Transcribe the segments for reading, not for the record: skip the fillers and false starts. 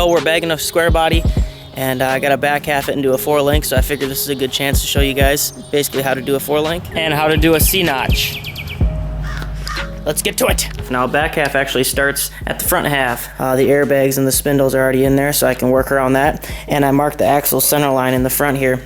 So we're bagging a square body, and I got to back half it into a 4-link, so I figured this is a good chance to show you guys basically how to do a 4-link and how to do a C-notch. Let's get to it. Now back half actually starts at the front half. The airbags and the spindles are already in there, so I can work around that. And I marked the axle center line in the front here.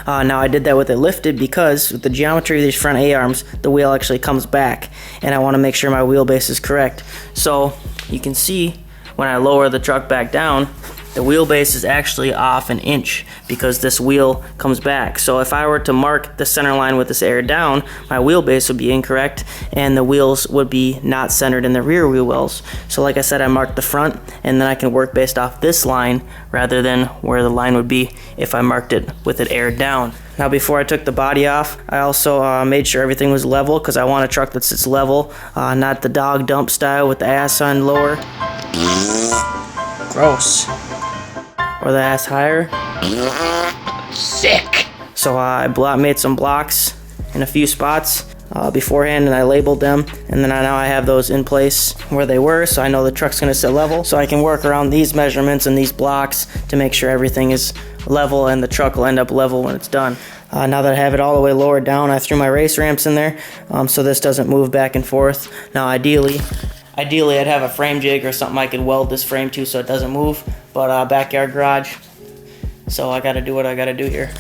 Now I did that with it lifted because with the geometry of these front A-arms, the wheel actually comes back, and I want to make sure my wheelbase is correct. So you can see when I lower the truck back down, the wheelbase is actually off an inch because this wheel comes back. So if I were to mark the center line with this air down, my wheelbase would be incorrect and the wheels would be not centered in the rear wheel wells. So like I said, I marked the front, and then I can work based off this line rather than where the line would be if I marked it with it air down. Now before I took the body off, I also made sure everything was level because I want a truck that sits level, not the dog dump style with the ass on lower. Gross. Or the ass higher. Sick. So I made some blocks in a few spots beforehand, and I labeled them, and then now I have those in place where they were, so I know the truck's going to sit level, so I can work around these measurements and these blocks to make sure everything is level and the truck will end up level when it's done. Now that I have it all the way lowered down, I threw my race ramps in there so this doesn't move back and forth. Now ideally I'd have a frame jig or something I could weld this frame to so it doesn't move, but backyard garage, so I gotta do what I gotta do here.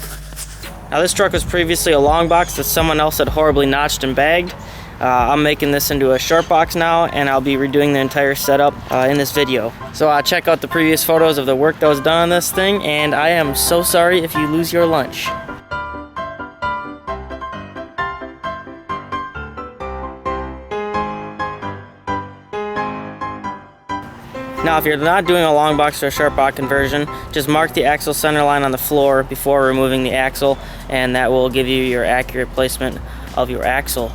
Now this truck was previously a long box that someone else had horribly notched and bagged. I'm making this into a short box now, and I'll be redoing the entire setup in this video. So check out the previous photos of the work that was done on this thing, and I am so sorry if you lose your lunch. Now if you're not doing a long box or a short box conversion, just mark the axle center line on the floor before removing the axle, and that will give you your accurate placement of your axle.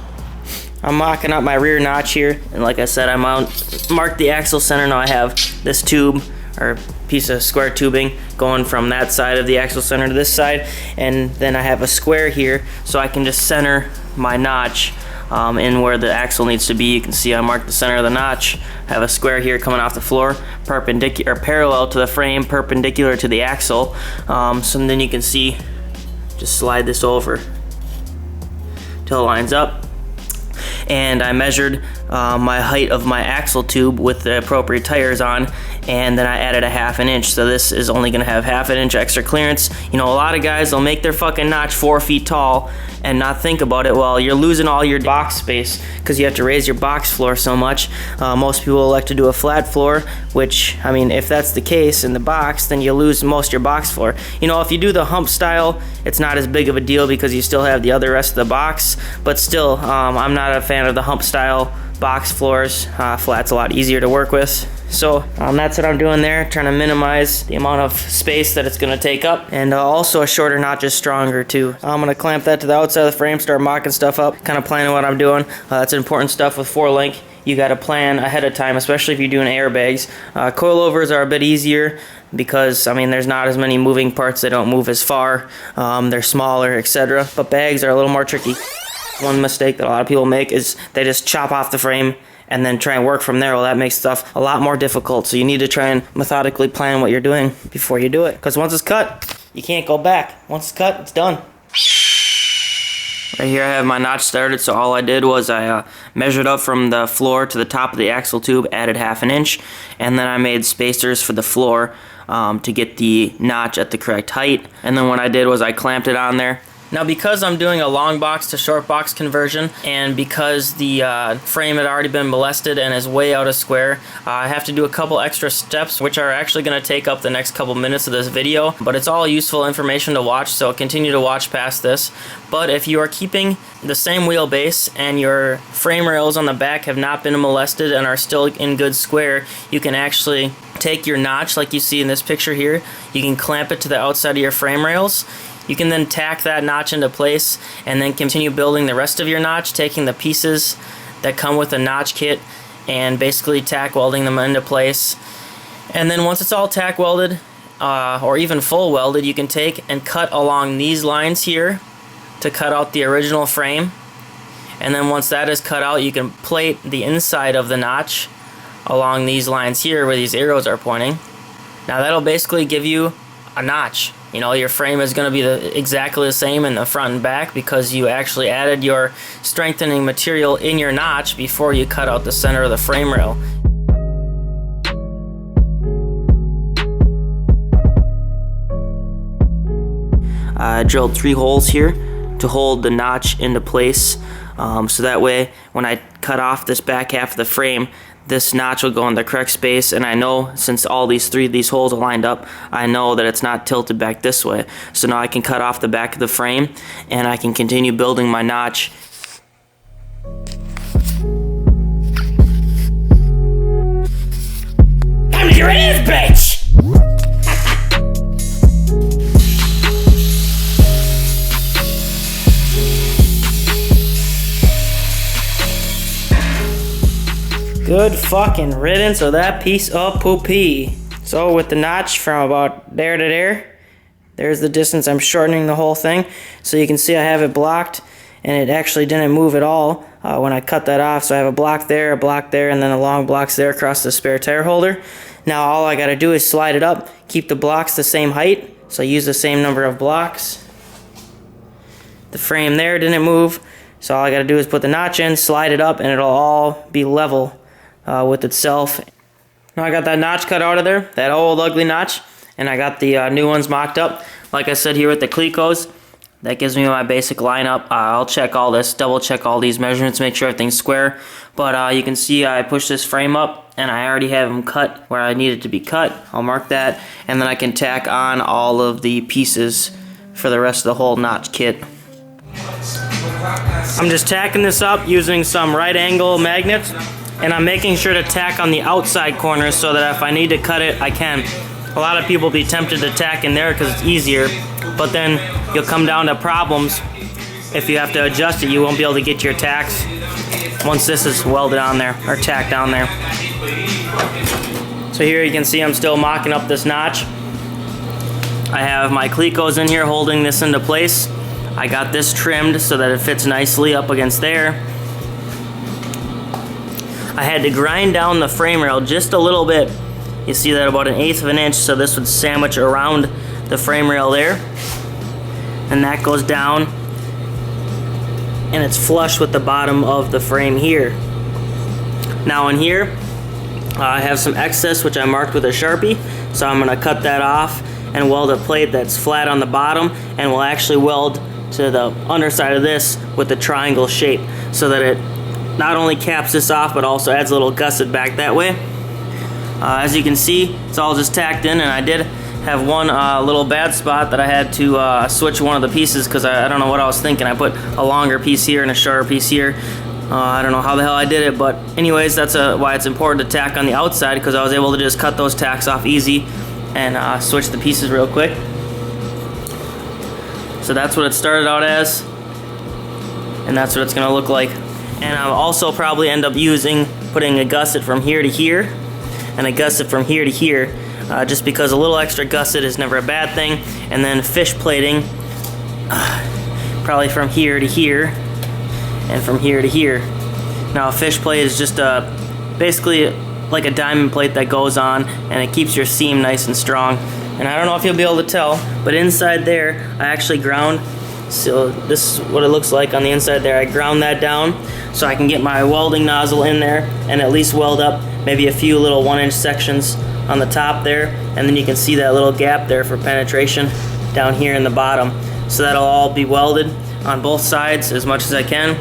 I'm mocking up my rear notch here, and like I said, I marked the axle center. Now I have this tube or piece of square tubing going from that side of the axle center to this side, and then I have a square here so I can just center my notch in where the axle needs to be. You can see I marked the center of the notch. I have a square here coming off the floor, perpendicular, parallel to the frame, perpendicular to the axle. So then you can see, just slide this over till it lines up. And I measured my height of my axle tube with the appropriate tires on, and then I added a 1/2 inch, so this is only gonna have 1/2 inch extra clearance. You know, a lot of guys, they'll make their fucking notch 4 feet tall and not think about it. Well, you're losing all your box space because you have to raise your box floor so much. Most people like to do a flat floor, which, I mean, if that's the case in the box, then you lose most of your box floor. You know, if you do the hump style, it's not as big of a deal because you still have the other rest of the box, but still, I'm not a fan of the hump style box floors. Flat's a lot easier to work with. So that's what I'm doing there, trying to minimize the amount of space that it's going to take up. And also a shorter notch is stronger too. I'm going to clamp that to the outside of the frame, start mocking stuff up, kind of planning what I'm doing. That's important stuff with 4-link. You got to plan ahead of time, especially if you're doing airbags. Coilovers are a bit easier because, I mean, there's not as many moving parts. They don't move as far. They're smaller, etc. But bags are a little more tricky. One mistake that a lot of people make is they just chop off the frame and then try and work from there. Well, that makes stuff a lot more difficult. So you need to try and methodically plan what you're doing before you do it. Because once it's cut, you can't go back. Once it's cut, it's done. Right here I have my notch started, so all I did was I measured up from the floor to the top of the axle tube, added 1/2 inch, and then I made spacers for the floor to get the notch at the correct height. And then what I did was I clamped it on there. Now because I'm doing a long box to short box conversion, and because the frame had already been molested and is way out of square, I have to do a couple extra steps which are actually going to take up the next couple minutes of this video, but it's all useful information to watch, so continue to watch past this. But if you are keeping the same wheelbase and your frame rails on the back have not been molested and are still in good square, you can actually take your notch like you see in this picture here. You can clamp it to the outside of your frame rails. You can then tack that notch into place and then continue building the rest of your notch, taking the pieces that come with the notch kit and basically tack welding them into place. And then once it's all tack welded, or even full welded, you can take and cut along these lines here to cut out the original frame. And then once that is cut out, you can plate the inside of the notch along these lines here where these arrows are pointing. Now that'll basically give you a notch. You know, your frame is going to be exactly the same in the front and back because you actually added your strengthening material in your notch before you cut out the center of the frame rail. I drilled 3 holes here to hold the notch into place, so that way when I cut off this back half of the frame, this notch will go in the correct space, and I know since all these holes are lined up, I know that it's not tilted back this way. So now I can cut off the back of the frame and I can continue building my notch. Time to get rid of this bitch! Good fucking riddance of that piece of poopy. So with the notch from about there to there, there's the distance. I'm shortening the whole thing. So you can see I have it blocked, and it actually didn't move at all when I cut that off. So I have a block there, and then a long blocks there across the spare tire holder. Now all I gotta do is slide it up, keep the blocks the same height. So I use the same number of blocks. The frame there didn't move. So all I gotta do is put the notch in, slide it up, and it'll all be level with itself. Now I got that notch cut out of there, that old ugly notch, and I got the new ones mocked up. Like I said here with the Coilovers, that gives me my basic lineup. I'll check all this, double check all these measurements, make sure everything's square. But you can see I pushed this frame up, and I already have them cut where I need it to be cut. I'll mark that, and then I can tack on all of the pieces for the rest of the whole notch kit. I'm just tacking this up using some right angle magnets, and I'm making sure to tack on the outside corners so that if I need to cut it, I can. A lot of people be tempted to tack in there because it's easier, but then you'll come down to problems. If you have to adjust it, you won't be able to get your tacks once this is welded on there, or tacked on there. So here you can see I'm still mocking up this notch. I have my Coilovers in here holding this into place. I got this trimmed so that it fits nicely up against there. I had to grind down the frame rail just a little bit. You see that, about 1/8 of an inch, so this would sandwich around the frame rail there. And that goes down, and it's flush with the bottom of the frame here. Now in here, I have some excess which I marked with a Sharpie, so I'm gonna cut that off and weld a plate that's flat on the bottom, and we'll actually weld to the underside of this with the triangle shape so that it not only caps this off but also adds a little gusset back that way. As you can see, it's all just tacked in, and I did have one little bad spot that I had to switch one of the pieces because I don't know what I was thinking. I put a longer piece here and a shorter piece here. I don't know how the hell I did it, but anyways, that's why it's important to tack on the outside, because I was able to just cut those tacks off easy and switch the pieces real quick. So that's what it started out as, and that's what it's going to look like. And I'll also probably end up putting a gusset from here to here and a gusset from here to here, just because a little extra gusset is never a bad thing. And then fish plating, probably from here to here and from here to here. Now a fish plate is just basically like a diamond plate that goes on, and it keeps your seam nice and strong. And I don't know if you'll be able to tell, but inside there I actually ground. So this is what it looks like on the inside there. I ground that down so I can get my welding nozzle in there and at least weld up maybe a few little 1-inch sections on the top there, and then you can see that little gap there for penetration down here in the bottom. So that'll all be welded on both sides as much as I can.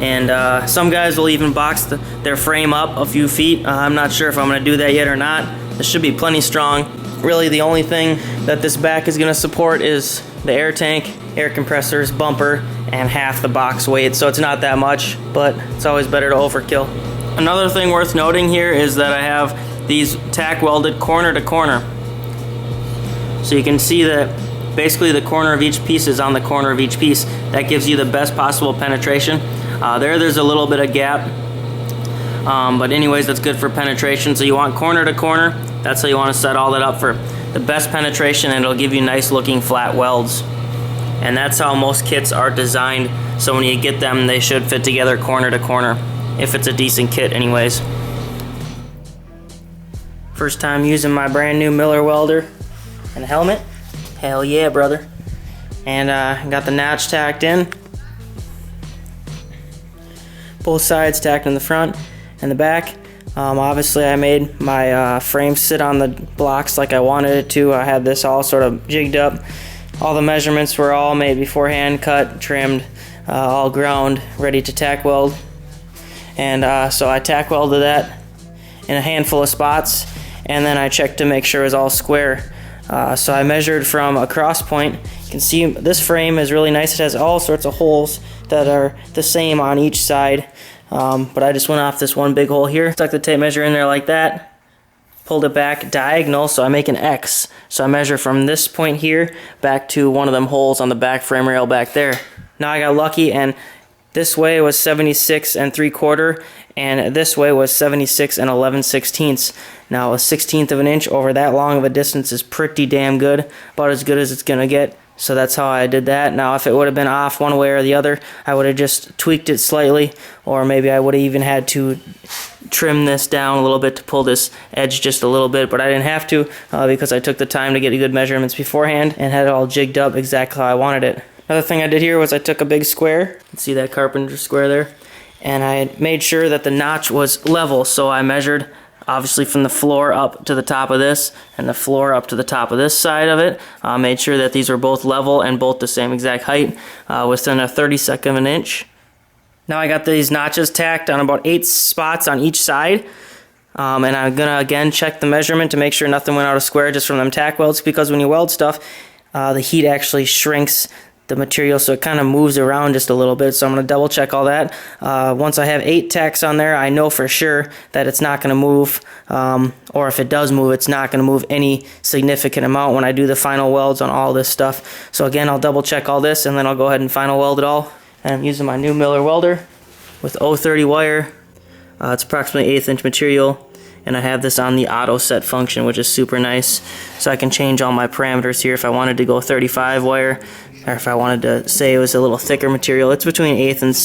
And some guys will even box their frame up a few feet. I'm not sure if I'm going to do that yet or not. This should be plenty strong. Really the only thing that this back is going to support is the air tank, air compressors, bumper, and half the box weight. So it's not that much, but it's always better to overkill. Another thing worth noting here is that I have these tack welded corner to corner. So you can see that basically the corner of each piece is on the corner of each piece. That gives you the best possible penetration. There's a little bit of gap, but anyways, that's good for penetration. So you want corner to corner. That's how you want to set all that up for the best penetration, and it'll give you nice looking flat welds. And that's how most kits are designed. So when you get them, they should fit together corner to corner, if it's a decent kit anyways. First time using my brand new Miller welder and helmet. Hell yeah, brother. And got the notch tacked in. Both sides tacked in the front and the back. Obviously I made my frame sit on the blocks like I wanted it to. I had this all sort of jigged up. All the measurements were all made beforehand, cut, trimmed, all ground, ready to tack weld. And so I tack welded that in a handful of spots, and then I checked to make sure it was all square. So I measured from a cross point. You can see this frame is really nice. It has all sorts of holes that are the same on each side. But I just went off this one big hole here, stuck the tape measure in there like that, pulled it back diagonal, so I make an X. So I measure from this point here back to one of them holes on the back frame rail back there. Now I got lucky, and this way was 76 3/4, and this way was 76 11/16. Now a 1/16 of an inch over that long of a distance is pretty damn good, about as good as it's gonna get. So that's how I did that. Now if it would have been off one way or the other, I would have just tweaked it slightly, or maybe I would have even had to trim this down a little bit to pull this edge just a little bit, but I didn't have to because I took the time to get good measurements beforehand and had it all jigged up exactly how I wanted it. Another thing I did here was I took a big square, you can see that carpenter square there, and I made sure that the notch was level. So I measured obviously from the floor up to the top of this and the floor up to the top of this side of it. Made sure that these were both level and both the same exact height within a 32nd of an inch. Now I got these notches tacked on about 8 spots on each side. And I'm gonna again check the measurement to make sure nothing went out of square just from them tack welds, because when you weld stuff, the heat actually shrinks the material, so it kind of moves around just a little bit. So I'm going to double check all that. Once I have 8 tacks on there, I know for sure that it's not going to move, or if it does move, it's not going to move any significant amount when I do the final welds on all this stuff. So again, I'll double check all this, and then I'll go ahead and final weld it all. And I'm using my new Miller welder with 030 wire. It's approximately 1/8 inch material, and I have this on the auto set function, which is super nice. So I can change all my parameters here if I wanted to go 35 wire, or if I wanted to say it was a little thicker material. It's between 1/8 and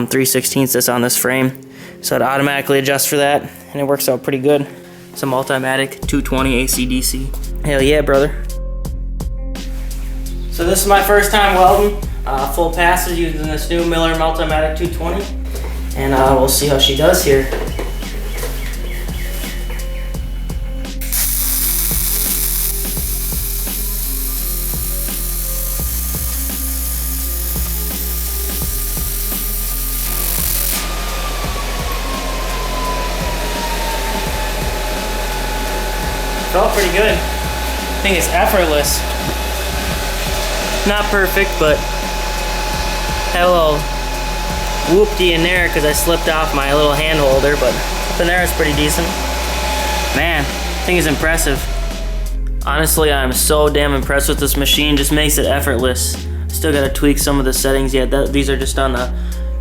3/16 that's on this frame. So it automatically adjusts for that, and it works out pretty good. It's a Multimatic 220 AC/DC. Hell yeah, brother. So this is my first time welding full passes using this new Miller Multimatic 220. And we'll see how she does here. Felt pretty good. I think it's effortless. Not perfect, but had a little whoopty in there because I slipped off my little hand holder, but up in there it's pretty decent. Man, I think it's impressive. Honestly, I'm so damn impressed with this machine. Just makes it effortless. Still gotta tweak some of the settings yet. These are just on the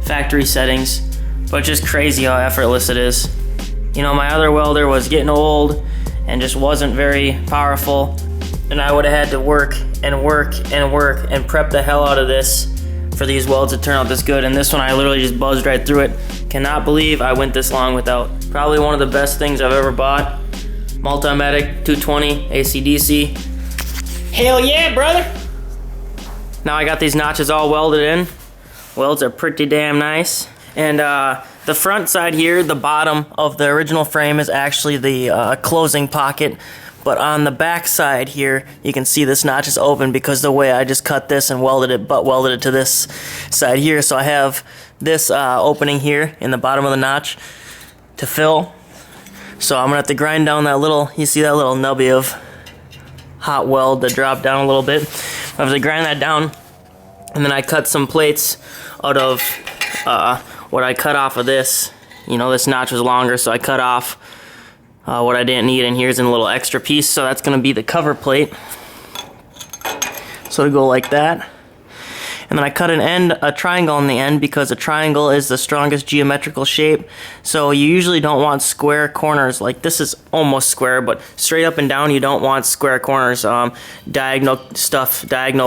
factory settings, but just crazy how effortless it is. You know, my other welder was getting old and just wasn't very powerful, and I would have had to work and work and work and prep the hell out of this for these welds to turn out this good. And this one I literally just buzzed right through it. Cannot believe I went this long without. Probably one of the best things I've ever bought. Multimatic 220 AC/DC. Hell yeah, brother! Now I got these notches all welded in. Welds are pretty damn nice. And the front side here, the bottom of the original frame, is actually the closing pocket. But on the back side here, you can see this notch is open because the way I just cut this and welded it, butt welded it to this side here. So I have this opening here in the bottom of the notch to fill. So I'm gonna have to grind down that little, you see that little nubby of hot weld that dropped down a little bit. I have to grind that down, and then I cut some plates out of what I cut off of this. You know, this notch was longer, so I cut off what I didn't need, and here's a little extra piece, so that's going to be the cover plate. So it'll go like that. and then I cut a triangle in the end, because a triangle is the strongest geometrical shape. So you usually don't want square corners. Like this is almost square, but straight up and down you don't want square corners. Diagonal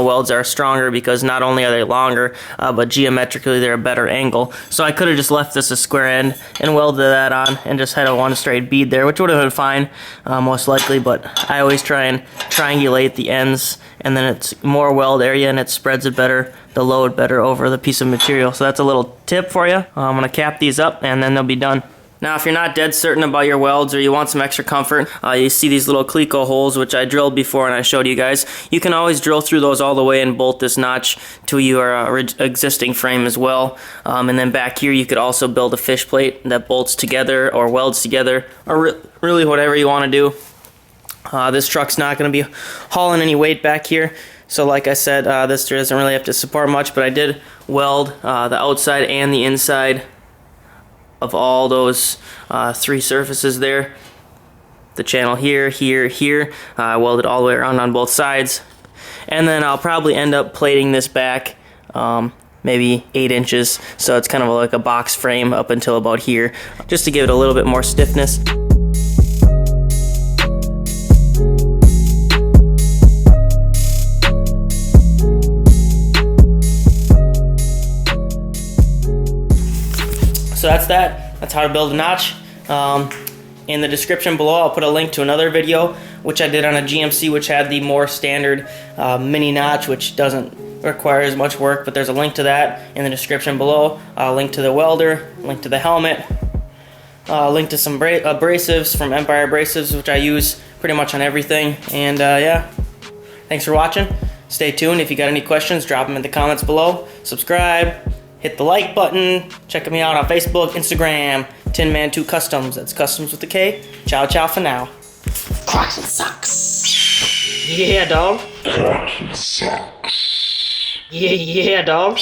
welds are stronger because not only are they longer, but geometrically they're a better angle. So I could have just left this a square end and welded that on and just had a one straight bead there, which would have been fine, most likely, but I always try and triangulate the ends, and then it's more weld area and it spreads it better, the load better over the piece of material. So that's a little tip for you. I'm going to cap these up and then they'll be done. Now, if you're not dead certain about your welds or you want some extra comfort, you see these little cleco holes, which I drilled before and I showed you guys. You can always drill through those all the way and bolt this notch to your existing frame as well. And then back here, you could also build a fish plate that bolts together or welds together, or really whatever you want to do. This truck's not going to be hauling any weight back here. So like I said, this doesn't really have to support much, but I did weld the outside and the inside of all those 3 surfaces there. The channel here, here, here. I welded all the way around on both sides. And then I'll probably end up plating this back maybe 8 inches. So it's kind of like a box frame up until about here, just to give it a little bit more stiffness. So that's that. That's how to build a notch. In the description below, I'll put a link to another video, which I did on a GMC, which had the more standard mini notch, which doesn't require as much work, but there's a link to that in the description below. A link to the welder, link to the helmet, link to some abrasives from Empire Abrasives, which I use pretty much on everything. And yeah, thanks for watching. Stay tuned. If you got any questions, drop them in the comments below. Subscribe. Hit the like button. Check me out on Facebook, Instagram, Tinman2 Kustoms. That's Customs with a K. Ciao, ciao for now. Cracking sucks. Yeah, dog. Cracking sucks. Yeah, dog.